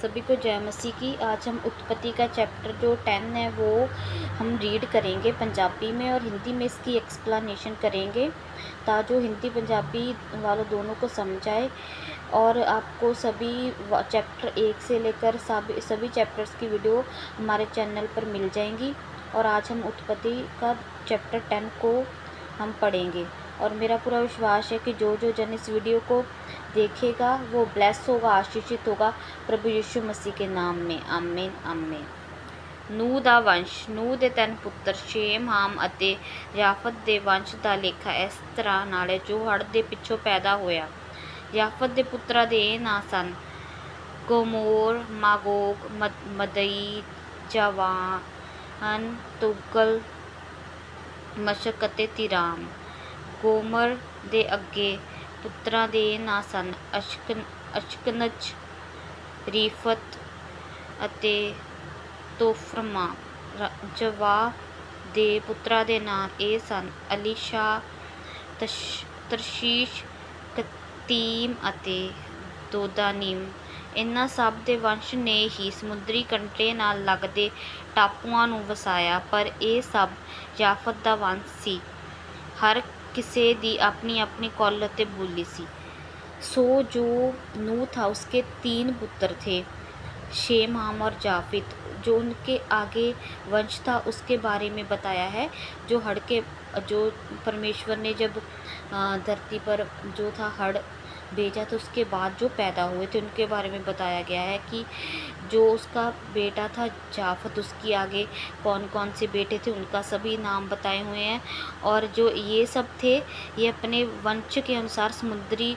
सभी को जय मसीह की। आज हम उत्पत्ति का चैप्टर जो 10 है वो हम रीड करेंगे पंजाबी में और हिंदी में इसकी एक्सप्लेनेशन करेंगे ताकि जो हिंदी पंजाबी वालों दोनों को समझ आए। और आपको सभी चैप्टर 1 से लेकर सभी चैप्टर्स की वीडियो हमारे चैनल पर मिल जाएंगी। और आज हम उत्पत्ति का चैप्टर 10 को हम पढ़ेंगे और मेरा पूरा विश्वास है कि जो जन इस वीडियो को देखेगा वो ब्लेस होगा, आशीषित होगा प्रभु यीशु मसीह के नाम में। आमीन आमीन। ਨੂਹ ਦਾ ਵੰਸ਼। ਨੂਹ ਦੇ 3 ਪੁੱਤਰ ਸ਼ੇਮ, ਹਾਮ ਅਤੇ ਯਾਫਤ ਦੇ ਵੰਸ਼ ਦਾ ਲੇਖਾ ਇਸ ਤਰ੍ਹਾਂ ਨਾਲ ਹੈ ਜੋ ਹੜ੍ਹ ਦੇ ਪਿੱਛੋਂ ਪੈਦਾ ਹੋਇਆ। ਯਾਫਤ ਦੇ ਪੁੱਤਰਾਂ ਦੇ ਇਹ ਨਾਂ ਸਨ: ਗੋਮੋਰ, ਮਾਗੋਗ, ਮਦਈ, ਜਾਵਾਨ, ਤੁਗਲ, ਮਸ਼ਕ ਅਤੇ ਤਿਰਾਮ। ਗੋਮਰ ਦੇ ਅੱਗੇ ਪੁੱਤਰਾਂ ਦੇ ਇਹ ਨਾਂ ਸਨ: ਅਸ਼ਕਨਜ, ਰੀਫਤ ਅਤੇ ਤੋਫਰਮਾ। ਜਵਾ ਦੇ ਪੁੱਤਰਾਂ ਦੇ ਨਾਂ ਇਹ ਸਨ: ਅਲੀਸ਼ਾ, ਤਰਸ਼ੀਸ਼, ਕਤੀਮ ਅਤੇ ਦੋਦਾਨੀਮ। ਇਹਨਾਂ ਸਭ ਦੇ ਵੰਸ਼ ਨੇ ਹੀ ਸਮੁੰਦਰੀ ਕੰਢੇ ਨਾਲ ਲੱਗਦੇ ਟਾਪੂਆਂ ਨੂੰ ਵਸਾਇਆ, ਪਰ ਇਹ ਸਭ ਯਾਫਤ ਦਾ ਵੰਸ਼ ਸੀ। ਹਰ ਕਿਸੇ ਦੀ अपनी अपनी कौल ਅਤੇ बोली सी। सो जो नूह था उसके 3 पुत्र थे, शेम, हाम और जाफित। जो उनके आगे वंश था उसके बारे में बताया है। जो हड़ के जो परमेश्वर ने जब धरती पर जो था हड़ भेजा तो उसके बाद जो पैदा हुए थे उनके बारे में बताया गया है कि जो उसका बेटा था जाफत, उसकी आगे कौन कौन से बेटे थे उनका सभी नाम बताए हुए हैं। और जो ये सब थे ये अपने वंश के अनुसार समुद्र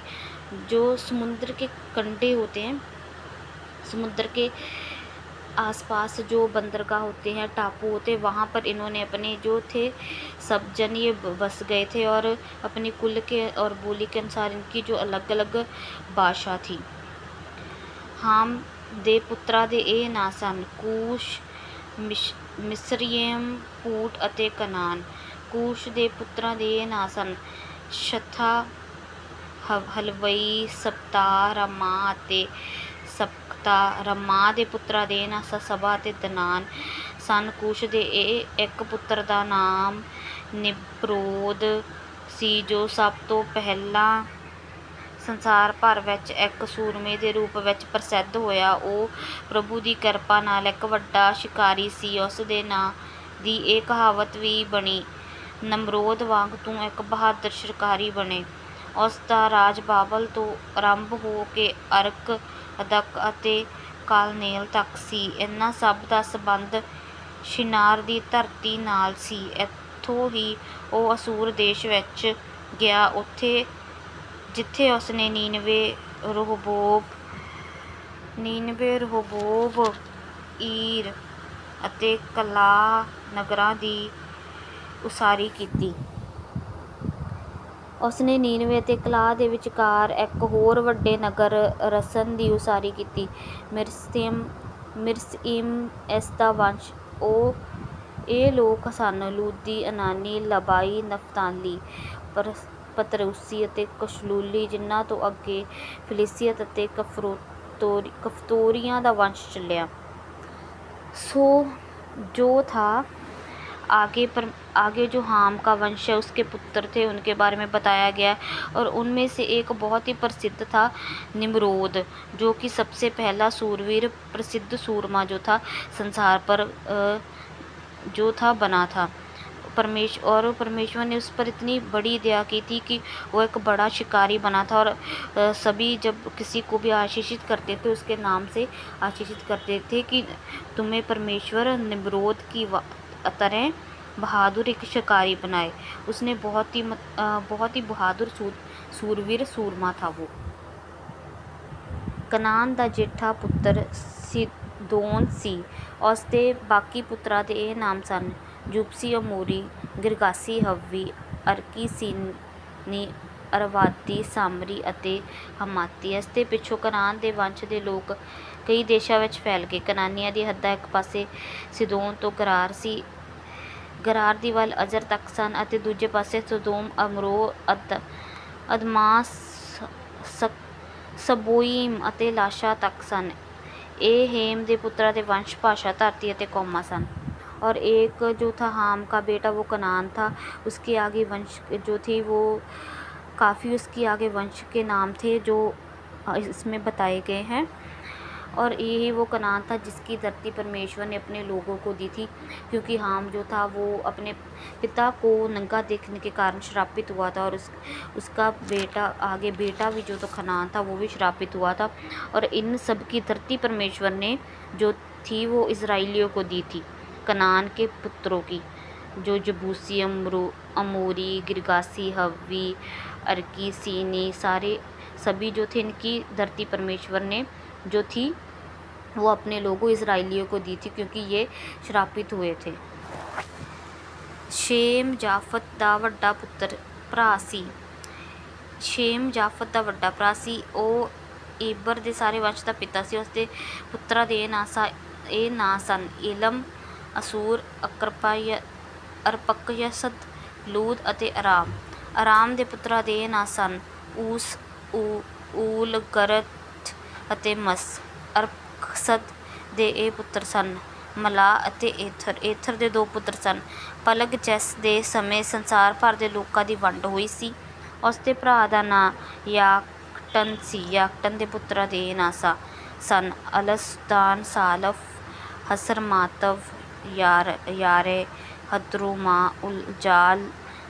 के कंढे होते हैं, समुद्र के आसपास जो बंदरगाह होते हैं, टापू होते हैं, वहाँ पर इन्होंने अपने जो थे सब जन ये बस गए थे और अपनी कुल के और बोली के अनुसार इनकी जो अलग अलग भाषा थी। हाम ਦੇ ਪੁੱਤਰਾਂ ਦੇ ਇਹ ਨਾਂ ਸਨ: ਕੂਸ਼, ਮਿਸਰਇਮ, ਪੂਟ ਅਤੇ ਕਨਾਨ। ਕੂਸ਼ ਦੇ ਪੁੱਤਰਾਂ ਦੇ ਇਹ ਨਾਂ ਸਨ: ਸ਼ਥਾ, ਹਲਵਈ, ਸਪਤਾ, ਰਮਾ ਅਤੇ ਸਪਕਤਾ। ਰਮਾ ਦੇ ਪੁੱਤਰਾਂ ਦੇ ਇਹ ਨਾਂ ਸਬਾ ਅਤੇ ਦਨਾਨ ਸਨ। ਕੂਸ਼ ਦੇ ਇਹ ਇੱਕ ਪੁੱਤਰ ਦਾ ਨਾਮ ਨਿਮਰੋਦ ਸੀ ਜੋ ਸਭ ਤੋਂ ਪਹਿਲਾਂ ਸੰਸਾਰ ਭਰ ਵਿੱਚ ਇੱਕ ਸੂਰਮੇ ਦੇ ਰੂਪ ਵਿੱਚ ਪ੍ਰਸਿੱਧ ਹੋਇਆ। ਉਹ ਪ੍ਰਭੂ ਦੀ ਕਿਰਪਾ ਨਾਲ ਇੱਕ ਵੱਡਾ ਸ਼ਿਕਾਰੀ ਸੀ। ਉਸ ਦੇ ਨਾਂ ਦੀ ਇਹ ਕਹਾਵਤ ਵੀ ਬਣੀ: ਨਮਰੋਦ ਵਾਂਗ ਤੂੰ ਇੱਕ ਬਹਾਦਰ ਸ਼ਿਕਾਰੀ ਬਣੇ। ਉਸ ਦਾ ਰਾਜ ਬਾਬਲ ਤੋਂ ਆਰੰਭ ਹੋ ਕੇ ਅਰਕ, ਅਦਕ ਅਤੇ ਕਾਲਨੇਲ ਤੱਕ ਸੀ। ਇਹਨਾਂ ਸਭ ਦਾ ਸੰਬੰਧ ਸ਼ਿਨਾਰ ਦੀ ਧਰਤੀ ਨਾਲ ਸੀ। ਇੱਥੋਂ ਹੀ ਉਹ ਅਸੂਰ ਦੇਸ਼ ਵਿੱਚ ਗਿਆ, ਜਿੱਥੇ ਉਸਨੇ ਨੀਨਵੇ, ਰਹੋਬੋਬ, ਈਰ ਅਤੇ ਕਲਾਹ ਨਗਰਾਂ ਦੀ ਉਸਾਰੀ ਕੀਤੀ। ਉਸਨੇ ਨੀਨਵੇ ਅਤੇ ਕਲਾਹ ਦੇ ਵਿਚਕਾਰ ਇੱਕ ਹੋਰ ਵੱਡੇ ਨਗਰ ਰਸਨ ਦੀ ਉਸਾਰੀ ਕੀਤੀ। ਮਿਰਸਇਮ ਇਸ ਦਾ ਵੰਸ਼। ਇਹ ਲੋਕ ਸਨ: ਲੂਦੀ, ਅਨਾਨੀ, ਲਬਾਈ, ਨਫਤਾਲੀ, ਪਤਰੂਸੀ ਅਤੇ ਕਸ਼ਲੂਲੀ, ਜਿਨ੍ਹਾਂ ਤੋਂ ਅੱਗੇ ਫਿਲਿਸਤੀਤ ਅਤੇ ਕਫਤੋਰੀਆਂ ਦਾ ਵੰਸ਼ ਚੱਲਿਆ। सो जो था आगे जो हाम का वंश है उसके पुत्र थे, उनके बारे में बताया गया। और उनमें से एक बहुत ही प्रसिद्ध था निम्रोद, जो कि सबसे पहला सूरवीर, प्रसिद्ध सूरमा जो था संसार पर जो था बना था। परमेश्वर ने उस पर इतनी बड़ी दया की थी कि वो एक बड़ा शिकारी बना था। और सभी जब किसी को भी आशीषित करते थे उसके नाम से आशीषित करते थे कि तुम्हें परमेश्वर निम्रोद की तरह बहादुर एक शिकारी बनाए। उसने बहुत ही बहादुर सूरवीर सूरमा था वो। ਕਨਾਨ ਦਾ ਜੇਠਾ ਪੁੱਤਰ ਸਿਦੋਨ ਸੀ। ਉਸ ਦੇ ਬਾਕੀ ਪੁੱਤਰਾਂ ਦੇ ਇਹ ਨਾਮ ਸਨ: ਜੁਬਸੀ, ਅਮੋਰੀ, ਗਿਰਗਾਸੀ, ਹੱਵੀ, ਅਰਕੀ, ਸੀਨੀ, ਅਰਵਾਦੀ, ਸਾਮਰੀ ਅਤੇ ਹਮਾਤੀ। ਇਸ ਦੇ ਪਿੱਛੋਂ ਕਨਾਨ ਦੇ ਵੰਸ਼ ਦੇ ਲੋਕ ਕਈ ਦੇਸ਼ਾਂ ਵਿੱਚ ਫੈਲ ਗਏ। ਕਨਾਨੀਆਂ ਦੀ ਹੱਦਾਂ ਇੱਕ ਪਾਸੇ ਸਿਦੋਨ ਤੋਂ ਗਰਾਰ ਦੀ ਵੱਲ ਅਜ਼ਰ ਤੱਕ ਸਨ ਅਤੇ ਦੂਜੇ ਪਾਸੇ ਸਦੋਮ, ਅਮਰੋ, ਅਦਮਾ, ਸਬੋਇਮ ਅਤੇ ਲਾਸ਼ਾ ਤੱਕ ਸਨ। ਇਹ हेम ਦੇ ਪੁੱਤਰਾਂ ਦੇ वंश भाषा धरती ਅਤੇ कौमां सन। और एक जो था हाम का बेटा वो कनान था, उसके आगे वंश जो थे वो काफ़ी उसके आगे वंश के नाम थे जो इसमें बताए गए हैं। और यही वो कनान था जिसकी धरती परमेश्वर ने अपने लोगों को दी थी, क्योंकि हाम जो था वो अपने पिता को नंगा देखने के कारण श्रापित हुआ था, और उसका बेटा आगे बेटा भी जो तो कनान था वो भी श्रापित हुआ था। और इन सब की धरती परमेश्वर ने जो थी वो इज़राइलियों को दी थी, कनान के पुत्रों की, जो जबूसी, अमोरी, गिरगासी, हव्वी, अर्की, सीनी, सारे सभी जो थे इनकी धरती परमेश्वर ने जो थी वो अपने लोगों इज़राइलियों को दी थी, क्योंकि ये श्रापित हुए थे। शेम जाफत दा वड्डा पुत्र भरा सी। शेम जाफत दा वड्डा भरा सी। ਉਹ ਏਬਰ ਦੇ ਸਾਰੇ ਵੰਸ਼ ਦਾ ਪਿਤਾ ਸੀ। ਉਸ ਦੇ ਪੁੱਤਰਾਂ ਦੇ ਇਹ ਨਾਂ ਸਨ ਏਲਮ, ਅਸੂਰ, ਅਰਪਕਯਸਦ, ਲੂਦ ਅਤੇ ਅਰਾਮ। ਅਰਾਮ ਦੇ ਪੁੱਤਰਾਂ ਦੇ ਇਹ ਨਾਂ ਸਨ ਊਸ, ਊਲ, ਗਰਤ ਅਤੇ ਮਸ। ਅਰਪਕਸਦ ਦੇ ਇਹ ਪੁੱਤਰ ਸਨ ਮਲਾ ਅਤੇ ਏਥਰ। ਏਥਰ ਦੇ ਦੋ ਪੁੱਤਰ ਸਨ ਪਲਗ। ਜਿਸ ਦੇ ਸਮੇਂ ਸੰਸਾਰ ਭਰ ਦੇ ਲੋਕਾਂ ਦੀ ਵੰਡ ਹੋਈ ਸੀ, ਉਸ ਦੇ ਭਰਾ ਦਾ ਨਾਂ ਯਾਕਟਨ ਸੀ। ਯਾਕਟਨ ਦੇ ਪੁੱਤਰਾਂ ਦੇ ਇਹ ਨਾਂ ਸਨ ਅਲਸਦਾਨ, ਸਾਲਫ, ਹਸਰਮਾਤਵ, ਯਾਰੇ, ਹਦਰੂਮਾ, ਉਲਜਾਲ,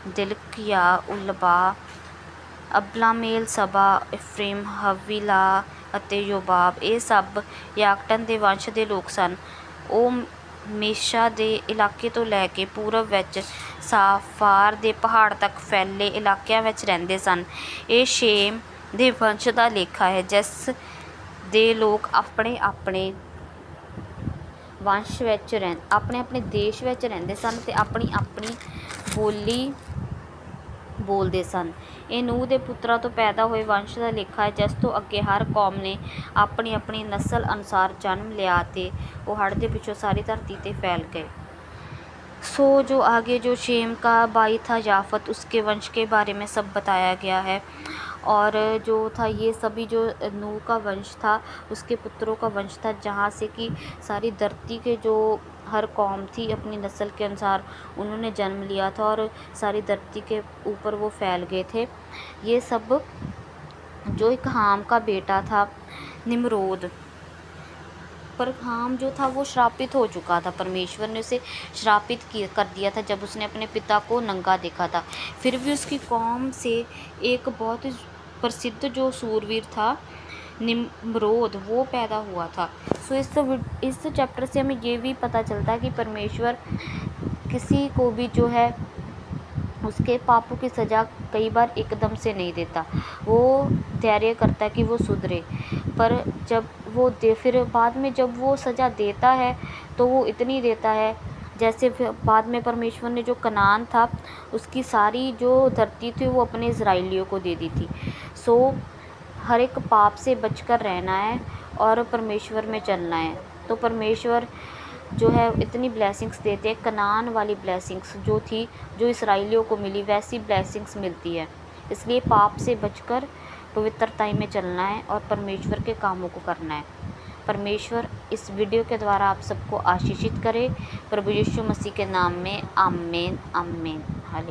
ਦਿਲਕਯਾ, ਉਲਬਾ, ਅਬਲਾਮੇਲ, ਸਬਾ, ਇਫਰੀਮ, ਹਵੀਲਾ ਅਤੇ ਯੋਬਾਬ। ਇਹ ਸਭ ਯਾਕਟਨ ਦੇ ਵੰਸ਼ ਦੇ ਲੋਕ ਸਨ। ਉਹ ਮੇਸ਼ਾ ਦੇ ਇਲਾਕੇ ਤੋਂ ਲੈ ਕੇ ਪੂਰਬ ਵਿੱਚ ਸਾਫਾਰ ਦੇ ਪਹਾੜ ਤੱਕ ਫੈਲੇ ਇਲਾਕਿਆਂ ਵਿੱਚ ਰਹਿੰਦੇ ਸਨ। ਇਹ ਸ਼ੇਮ ਦੇ ਵੰਸ਼ ਦਾ ਲੇਖਾ ਹੈ, ਜਿਸ ਦੇ ਲੋਕ ਆਪਣੇ ਆਪਣੇ ਵੰਸ਼ ਵਿੱਚ ਆਪਣੇ ਆਪਣੇ ਦੇਸ਼ ਵਿੱਚ ਰਹਿੰਦੇ ਸਨ ਅਤੇ ਆਪਣੀ ਆਪਣੀ ਬੋਲੀ ਬੋਲਦੇ ਸਨ। ਇਹ ਨੂਹ ਦੇ ਪੁੱਤਰਾਂ ਤੋਂ ਪੈਦਾ ਹੋਏ ਵੰਸ਼ ਦਾ ਲੇਖਾ ਹੈ, ਜਿਸ ਤੋਂ ਅੱਗੇ ਹਰ ਕੌਮ ਨੇ ਆਪਣੀ ਆਪਣੀ ਨਸਲ ਅਨੁਸਾਰ ਜਨਮ ਲਿਆ ਅਤੇ ਉਹ ਹੜ੍ਹ ਦੇ ਪਿੱਛੋਂ ਸਾਰੀ ਧਰਤੀ 'ਤੇ फैल गए। सो जो आगे जो शेम का भाई था याफत, उसके वंश के बारे में सब बताया गया है। और जो था ये सभी जो नूह का वंश था उसके पुत्रों का वंश था, जहाँ से कि सारी धरती के जो हर कौम थी अपनी नस्ल के अनुसार उन्होंने जन्म लिया था और सारी धरती के ऊपर वो फैल गए थे। ये सब जो एक हाम का बेटा था निम्रोद, पर हाम जो था वो श्रापित हो चुका था। परमेश्वर ने उसे श्रापित कर दिया था जब उसने अपने पिता को नंगा देखा था। फिर भी उसकी कौम से एक बहुत ही प्रसिद्ध जो सूरवीर था निम्रोद वो पैदा हुआ था। सो इस चैप्टर से हमें ये भी पता चलता है कि परमेश्वर किसी को भी जो है उसके पापों की सज़ा कई बार एकदम से नहीं देता, वो धैर्य करता है कि वो सुधरे। पर जब वो फिर बाद में जब वो सज़ा देता है तो वो इतनी देता है, जैसे फिर बाद में परमेश्वर ने जो कनान था उसकी सारी जो धरती थी वो अपने इज़राइलियों को दे दी थी। सो हर एक पाप से बचकर रहना है और परमेश्वर में चलना है। तो परमेश्वर जो है इतनी ब्लेसिंग्स देते हैं, कनान वाली ब्लेसिंग्स जो थी जो इस्राएलियों को मिली वैसी ब्लेसिंग्स मिलती है। इसलिए पाप से बचकर पवित्रता में चलना है और परमेश्वर के कामों को करना है। परमेश्वर इस वीडियो के द्वारा आप सबको आशीषित करे। प्रभु यीशु मसीह के नाम में आमीन आमीन। हालेलुया।